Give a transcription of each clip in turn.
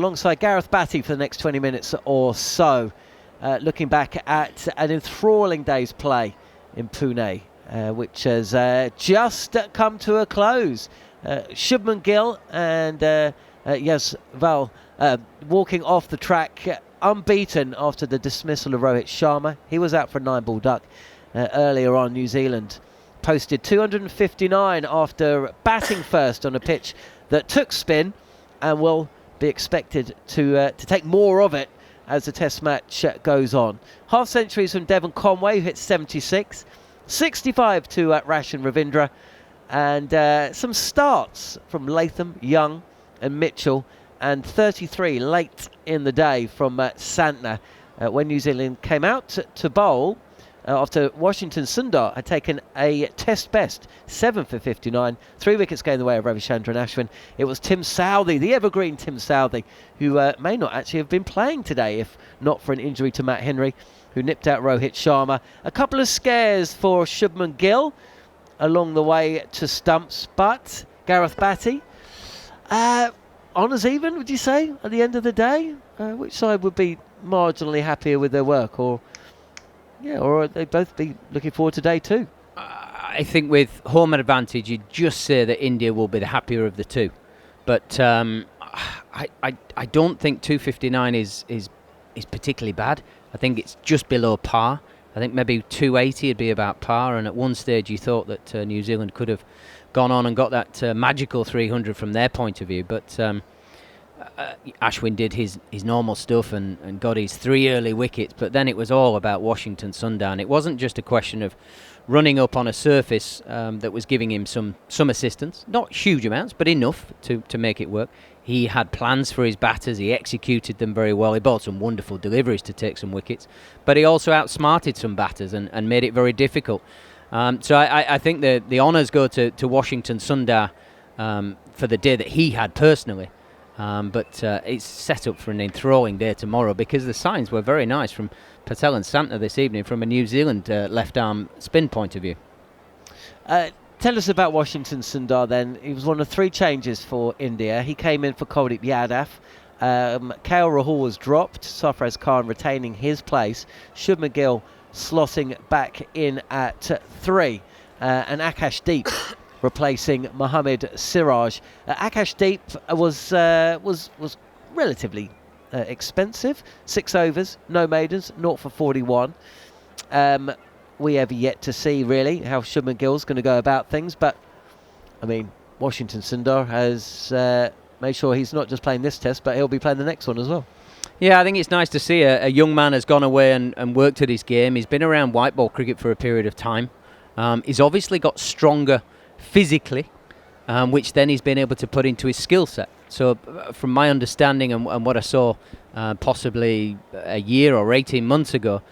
alongside Gareth Batty for the next 20 minutes or so, looking back at an enthralling day's play in Pune, which has just come to a close. Shubman Gill and Yasval walking off the track unbeaten after the dismissal of Rohit Sharma. He was out for a 9-ball duck earlier on. New Zealand posted 259 after batting first on a pitch that took spin and will be expected to take more of it as the test match goes on. Half centuries from Devon Conway, who hit 76, 65 to Rachin Ravindra, and some starts from Latham, Young and Mitchell, and 33 late in the day from Santner when New Zealand came out to bowl after Washington Sundar had taken a test best 7 for 59, 3 wickets going the way of Ravichandran Ashwin. It was Tim Southey, the evergreen Tim Southey, who may not actually have been playing today if not for an injury to Matt Henry, who nipped out Rohit Sharma. A couple of scares for Shubman Gill along the way to stumps, but Gareth Batty, honours even, would you say, at the end of the day? Which side would be marginally happier with their work, or would they both be looking forward to day two? I think with home advantage, you'd just say that India will be the happier of the two. But I don't think 259 is particularly bad. I think it's just below par. I think maybe 280 would be about par, and at one stage you thought that New Zealand could have gone on and got that magical 300 from their point of view, but Ashwin did his normal stuff and got his 3 early wickets, but then it was all about Washington Sundar. It wasn't just a question of running up on a surface that was giving him some assistance, not huge amounts, but enough to make it work. He had plans for his batters, he executed them very well, he bought some wonderful deliveries to take some wickets, but he also outsmarted some batters and made it very difficult. So I think the honours go to Washington Sundar for the day that he had personally. But it's set up for an enthralling day tomorrow because the signs were very nice from Patel and Santner this evening from a New Zealand left-arm spin point of view. Tell us about Washington Sundar then. He was one of 3 changes for India. He came in for Kuldeep Yadav. KL Rahul was dropped, Sarfraz Khan retaining his place, Shubman Gill slotting back in at 3, and Akash Deep replacing Mohammad Siraj. Akash Deep was relatively expensive. 6 overs, no maidens, 0 for 41. We have yet to see really how Shubman Gill's going to go about things, but I mean, Washington Sundar has made sure he's not just playing this test, but he'll be playing the next one as well. Yeah, I think it's nice to see a young man has gone away and worked at his game. He's been around white ball cricket for a period of time. He's obviously got stronger physically, which then he's been able to put into his skill set. So from my understanding and what I saw possibly a year or 18 months ago,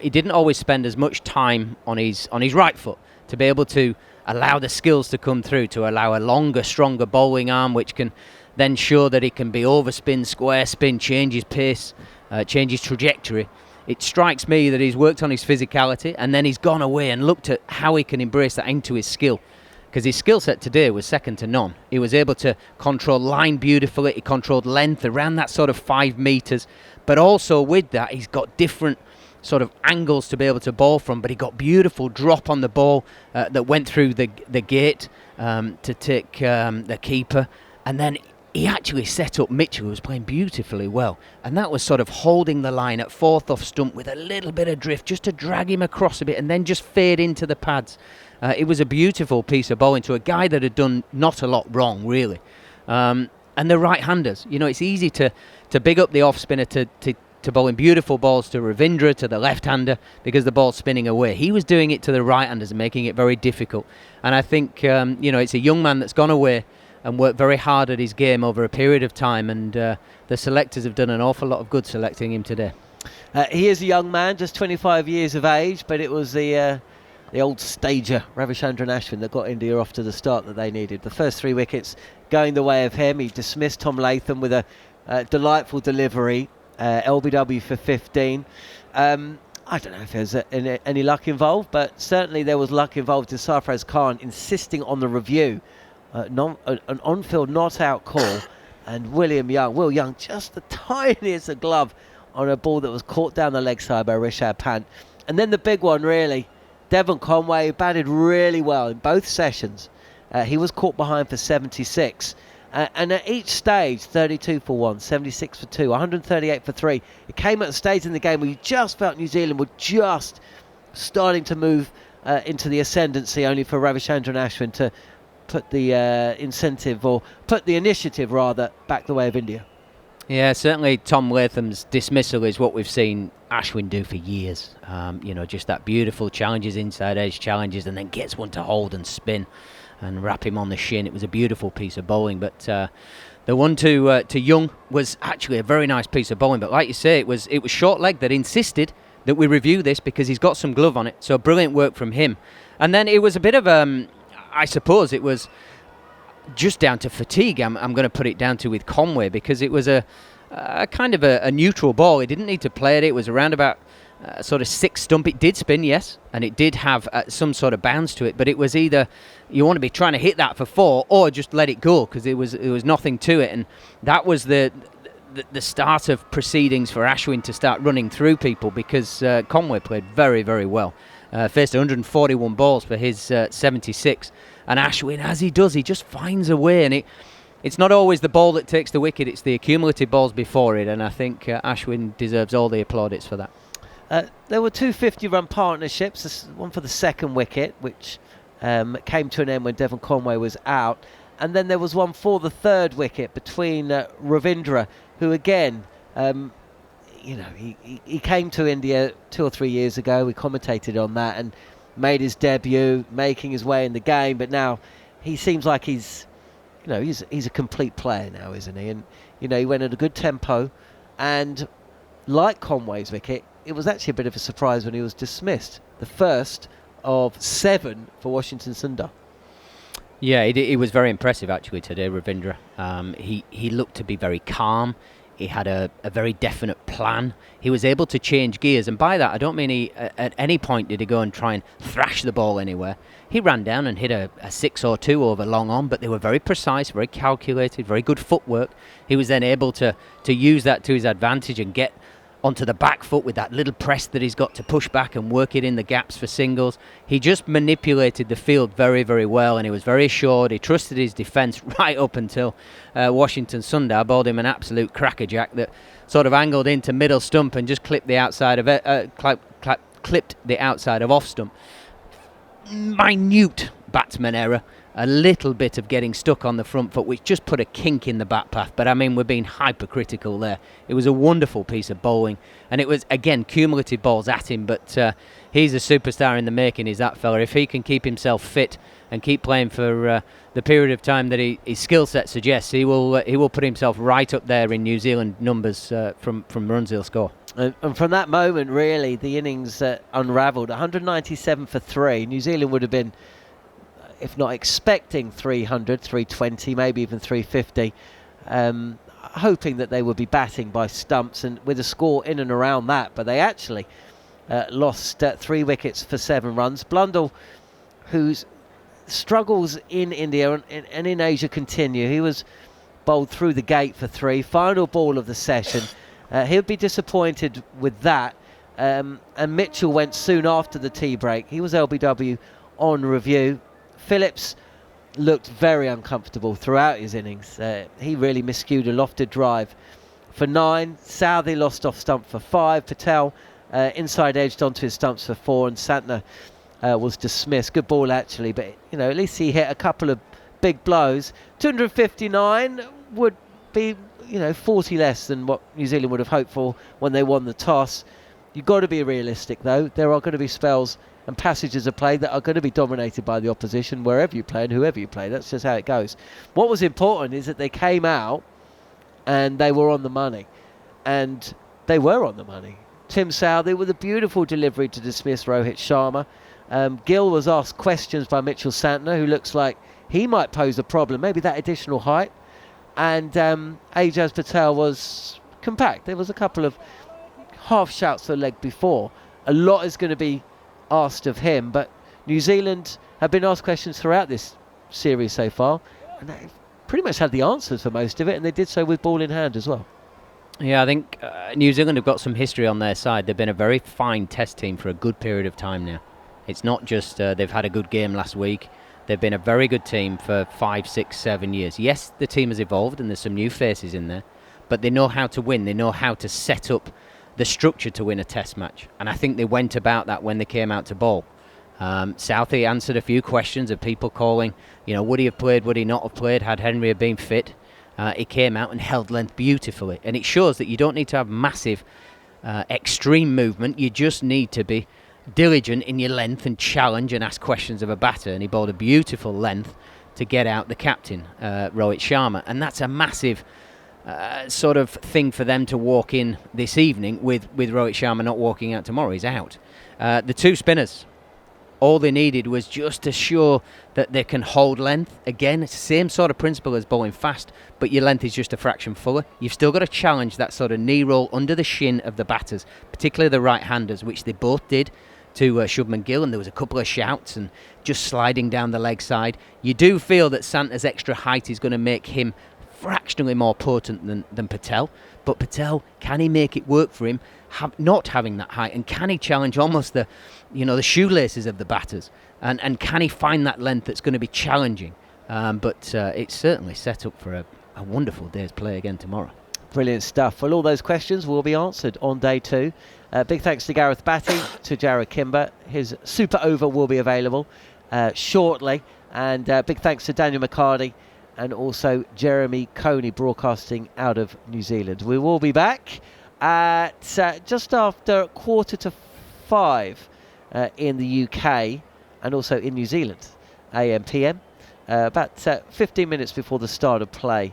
he didn't always spend as much time on his right foot to be able to allow the skills to come through, to allow a longer, stronger bowling arm, which can then show that it can be overspin, square spin, change his pace, change his trajectory. It strikes me that he's worked on his physicality and then he's gone away and looked at how he can embrace that into his skill. Because his skill set today was second to none. He was able to control line beautifully, he controlled length around that sort of 5 metres, but also with that he's got different sort of angles to be able to bowl from, but he got beautiful drop on the ball that went through the gate to take the keeper, and then he actually set up Mitchell, who was playing beautifully well, and that was sort of holding the line at 4th off stump with a little bit of drift just to drag him across a bit and then just fade into the pads. It was a beautiful piece of bowling to a guy that had done not a lot wrong really, and the right-handers, you know, it's easy to big up the off-spinner to bowling beautiful balls to Ravindra, to the left-hander, because the ball's spinning away. He was doing it to the right-handers and making it very difficult. And I think, it's a young man that's gone away and worked very hard at his game over a period of time, and the selectors have done an awful lot of good selecting him today. He is a young man, just 25 years of age, but it was the old stager, Ravichandran Ashwin, that got India off to the start that they needed. The first 3 wickets going the way of him. He dismissed Tom Latham with a delightful delivery. LBW for 15. I don't know if there's any luck involved, but certainly there was luck involved in Sarfraz Khan insisting on the review. An on-field not-out call And Will Young, just the tiniest of glove on a ball that was caught down the leg side by Rishabh Pant. And then the big one, really, Devon Conway batted really well in both sessions. He was caught behind for 76. And at each stage, 32 for 1, 76 for 2, 138 for 3. It came at a stage in the game where you just felt New Zealand were just starting to move into the ascendancy, only for Ravichandran Ashwin to put the initiative rather back the way of India. Yeah, certainly Tom Latham's dismissal is what we've seen Ashwin do for years. Just that beautiful challenges, inside edge challenges, and then gets one to hold and spin and wrap him on the shin. It was a beautiful piece of bowling, but the one to Young was actually a very nice piece of bowling. But like you say, it was short leg that insisted that we review this because he's got some glove on it. So brilliant work from him. And then it was a bit of I suppose it was just down to fatigue. I'm going to put it down to with Conway, because it was a kind of a neutral ball. He didn't need to play it. It was around about sort of 6 stump. It did spin, yes, and it did have some sort of bounce to it. But it was either you want to be trying to hit that for 4 or just let it go, because there was nothing to it. And that was the start of proceedings for Ashwin to start running through people, because Conway played very, very well. Faced 141 balls for his 76. And Ashwin, as he does, he just finds a way. And it's not always the ball that takes the wicket, it's the accumulative balls before it. And I think Ashwin deserves all the plaudits for that. There were 2 50-run partnerships, one for the second wicket, which came to an end when Devon Conway was out. And then there was one for the third wicket between Ravindra, who again, he came to India 2 or 3 years ago. We commentated on that and made his debut, making his way in the game. But now he seems like he's a complete player now, isn't he? And he went at a good tempo, and like Conway's wicket, it was actually a bit of a surprise when he was dismissed. The first of 7 for Washington Sundar. Yeah, he was very impressive actually today, Ravindra. He looked to be very calm. He had a very definite plan. He was able to change gears, and by that I don't mean he at any point did he go and try and thrash the ball anywhere. He ran down and hit a 6 or 2 over long on, but they were very precise, very calculated, very good footwork. He was then able to use that to his advantage and get onto the back foot with that little press that he's got to push back and work it in the gaps for singles. He just manipulated the field very, very well, and he was very assured. He trusted his defence right up until Washington Sundar bowled him an absolute crackerjack that sort of angled into middle stump and just clipped the outside of clipped the outside of off stump. Minute batsman error. A little bit of getting stuck on the front foot, which just put a kink in the bat path. But I mean, we're being hypercritical there. It was a wonderful piece of bowling, and it was, again, cumulative balls at him. But he's a superstar in the making, is that fella. If he can keep himself fit and keep playing for the period of time that his skill set suggests, he will put himself right up there in New Zealand numbers from runs he'll score. And from that moment, really, the innings unravelled. 197 for 3. New Zealand would have been, if not expecting 300, 320, maybe even 350, hoping that they would be batting by stumps and with a score in and around that. But they actually lost 3 wickets for 7 runs. Blundell, whose struggles in India and in Asia continue, he was bowled through the gate for 3. Final ball of the session. He'll be disappointed with that. And Mitchell went soon after the tea break. He was LBW on review. Phillips looked very uncomfortable throughout his innings. He really miscued a lofted drive for 9. Southey lost off stump for 5. Patel inside edged onto his stumps for 4, and Santner was dismissed. Good ball actually, but at least he hit a couple of big blows. 259 would be 40 less than what New Zealand would have hoped for when they won the toss. You've got to be realistic though. There are going to be spells and passages of play that are going to be dominated by the opposition wherever you play and whoever you play. That's just how it goes. What was important is that they came out and they were on the money. And they were on the money. Tim Southey with a beautiful delivery to dismiss Rohit Sharma. Gill was asked questions by Mitchell Santner, who looks like he might pose a problem, maybe that additional height. And Ajaz Patel was compact. There was a couple of half shouts for leg before. A lot is going to be asked of him, but New Zealand have been asked questions throughout this series so far, and they've pretty much had the answers for most of it, and they did so with ball in hand as well. Yeah, I think New Zealand have got some history on their side. They've been a very fine test team for a good period of time now. It's not just they've had a good game last week. They've been a very good team for 5, 6, 7 years. Yes, the team has evolved and there's some new faces in there, but they know how to win. They know how to set up the structure to win a test match. And I think they went about that when they came out to bowl. Southey answered a few questions of people calling, would he have played, would he not have played, had Henry have been fit? He came out and held length beautifully. And it shows that you don't need to have massive, extreme movement. You just need to be diligent in your length and challenge and ask questions of a batter. And he bowled a beautiful length to get out the captain, Rohit Sharma. And that's a massive sort of thing for them to walk in this evening with Rohit Sharma not walking out tomorrow. He's out. The two spinners, all they needed was just to show that they can hold length. Again, it's the same sort of principle as bowling fast, but your length is just a fraction fuller. You've still got to challenge that sort of knee roll under the shin of the batters, particularly the right-handers, which they both did to Shubman Gill, and there was a couple of shouts and just sliding down the leg side. You do feel that Santa's extra height is going to make him fractionally more potent than Patel, but Patel, can he make it work for him not having that height, and can he challenge almost the shoelaces of the batters, and can he find that length that's going to be challenging? But it's certainly set up for a wonderful day's play again tomorrow. Brilliant stuff. Well, all those questions will be answered on day 2. Big thanks to Gareth Batty, to Jarrod Kimber. His super over will be available shortly, and big thanks to Daniel McCarty and also Jeremy Coney, broadcasting out of New Zealand. We will be back at just after 4:45 in the UK and also in New Zealand, AM PM, about 15 minutes before the start of play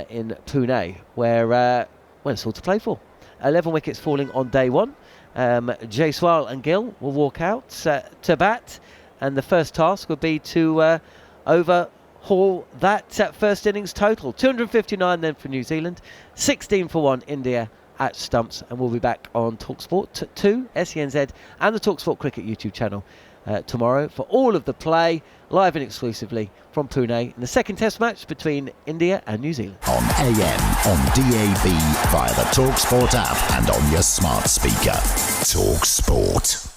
in Pune, where it's all to play for. 11 wickets falling on day 1. Jaiswal and Gill will walk out to bat, and the first task will be to overhaul that first innings total. 259 then for New Zealand, 16 for 1 India at stumps, and we'll be back on talkSPORT 2, SENZ, and the talkSPORT Cricket YouTube channel tomorrow for all of the play, live and exclusively from Pune, in the second test match between India and New Zealand. On AM, on DAB, via the talkSPORT app and on your smart speaker. talkSPORT.